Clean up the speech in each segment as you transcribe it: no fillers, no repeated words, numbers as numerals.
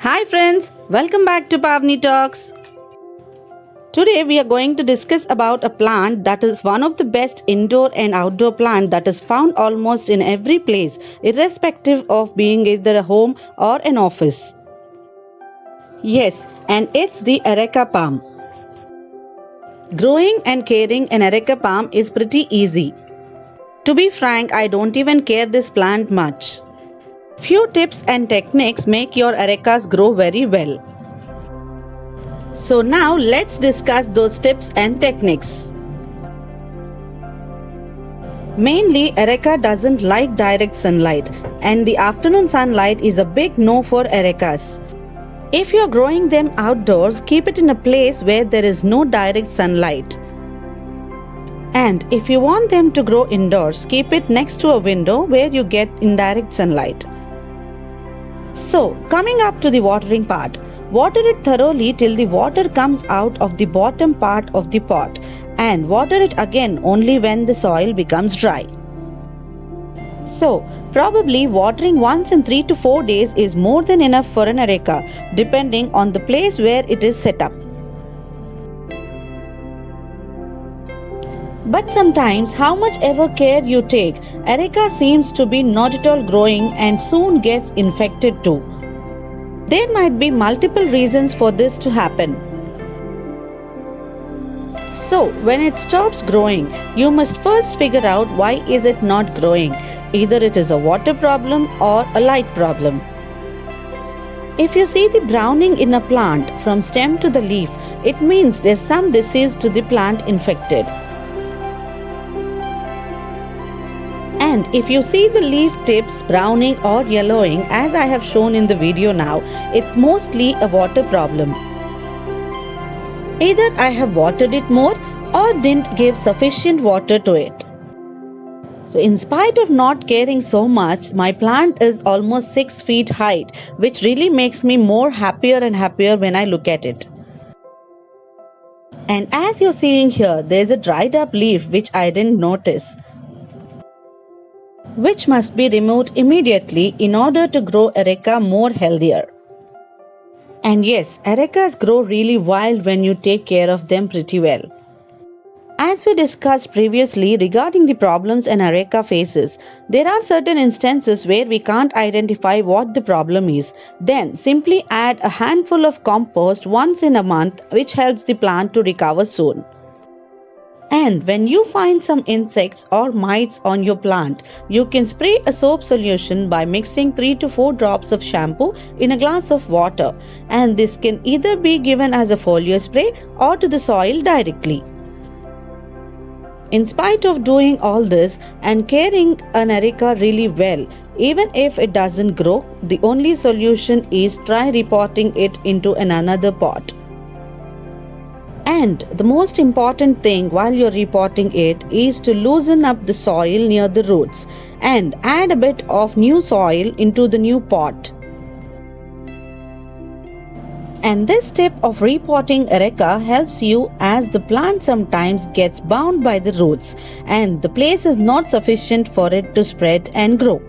Hi friends, welcome back to Pavni Talks. Today we are going to discuss about a plant that is one of the best indoor and outdoor plant that is found almost in every place, irrespective of being either a home or an office. Yes, and it's the Areca palm. Growing and caring an Areca palm is pretty easy. To be frank, I don't even care this plant much. Few tips and techniques make your arecas grow very well. So now let's discuss those tips and techniques. Mainly, Areca doesn't like direct sunlight, and the afternoon sunlight is a big no for Arecas. If you're growing them outdoors, keep it in a place where there is no direct sunlight. And if you want them to grow indoors, keep it next to a window where you get indirect sunlight. So, coming up to the watering part. Water it thoroughly till the water comes out of the bottom part of the pot, and water it again only when the soil becomes dry. So, probably watering once in 3 to 4 days is more than enough for an areca, depending on the place where it is set up. But sometimes, how much ever care you take, areca seems to be not at all growing and soon gets infected too. There might be multiple reasons for this to happen. So, when it stops growing, you must first figure out why is it not growing. Either it is a water problem or a light problem. If you see the browning in a plant from stem to the leaf, it means there's some disease to the plant infected. And if you see the leaf tips browning or yellowing as I have shown in the video now, it's mostly a water problem. Either I have watered it more or didn't give sufficient water to it. So in spite of not caring so much, my plant is almost 6 feet height, which really makes me more happier and happier when I look at it. And as you're seeing here, there's a dried up leaf which I didn't notice, which must be removed immediately in order to grow areca more healthier. And yes, arecas grow really wild when you take care of them pretty well. As we discussed previously regarding the problems an areca faces, there are certain instances where we can't identify what the problem is. Then simply add a handful of compost once in a month, which helps the plant to recover soon. And when you find some insects or mites on your plant, you can spray a soap solution by mixing 3 to 4 drops of shampoo in a glass of water, and this can either be given as a foliar spray or to the soil directly. In spite of doing all this and caring an areca really well, even if it doesn't grow, the only solution is try repotting it into another pot. And the most important thing while you're repotting it is to loosen up the soil near the roots and add a bit of new soil into the new pot. And this tip of repotting areca helps you as the plant sometimes gets bound by the roots and the place is not sufficient for it to spread and grow.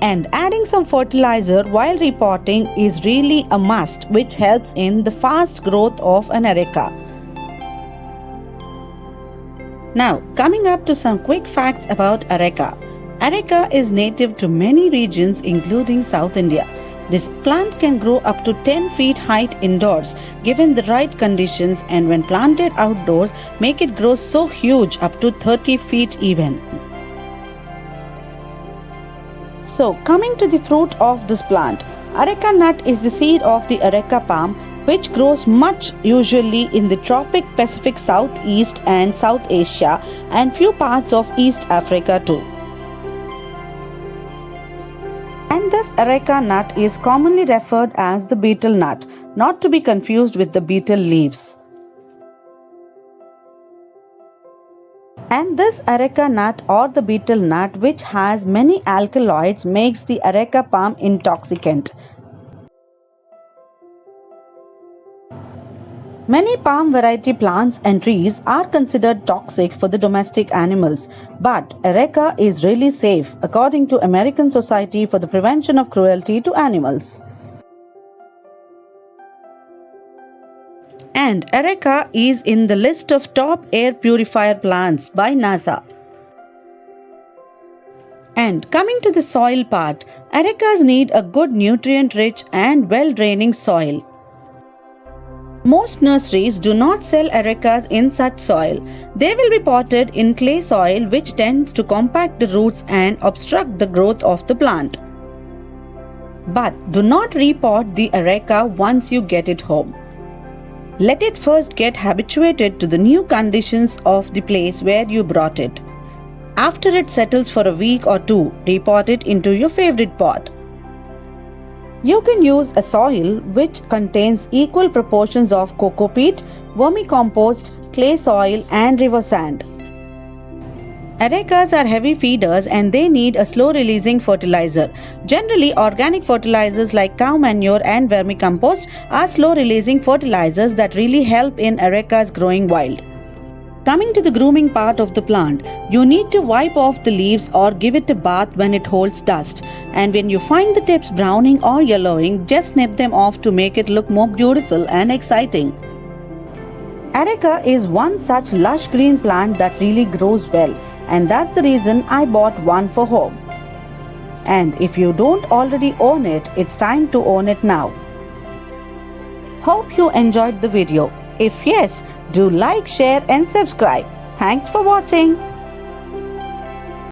And adding some fertilizer while repotting is really a must, which helps in the fast growth of an areca. Now, coming up to some quick facts about areca. Areca is native to many regions including South India. This plant can grow up to 10 feet height indoors given the right conditions, and when planted outdoors make it grow so huge up to 30 feet even. So, coming to the fruit of this plant, areca nut is the seed of the areca palm, which grows much usually in the tropic Pacific Southeast and South Asia and few parts of East Africa too. And this areca nut is commonly referred as the betel nut, not to be confused with the betel leaves. And this areca nut or the betel nut, which has many alkaloids, makes the areca palm intoxicant. Many palm variety plants and trees are considered toxic for the domestic animals, but areca is really safe according to American Society for the Prevention of Cruelty to Animals. And Areca is in the list of top air purifier plants by NASA. And coming to the soil part, Arecas need a good nutrient-rich and well-draining soil. Most nurseries do not sell Arecas in such soil. They will be potted in clay soil which tends to compact the roots and obstruct the growth of the plant. But do not repot the Areca once you get it home. Let it first get habituated to the new conditions of the place where you brought it. After it settles for a week or two, repot it into your favorite pot. You can use a soil which contains equal proportions of coco peat, vermicompost, clay soil and river sand. Arecas are heavy feeders and they need a slow-releasing fertilizer. Generally, organic fertilizers like cow manure and vermicompost are slow-releasing fertilizers that really help in Arecas growing wild. Coming to the grooming part of the plant, you need to wipe off the leaves or give it a bath when it holds dust. And when you find the tips browning or yellowing, just snip them off to make it look more beautiful and exciting. Areca is one such lush green plant that really grows well, and that's the reason I bought one for home. And if you don't already own it, it's time to own it now. Hope you enjoyed the video. If yes, do like, share and subscribe. Thanks for watching.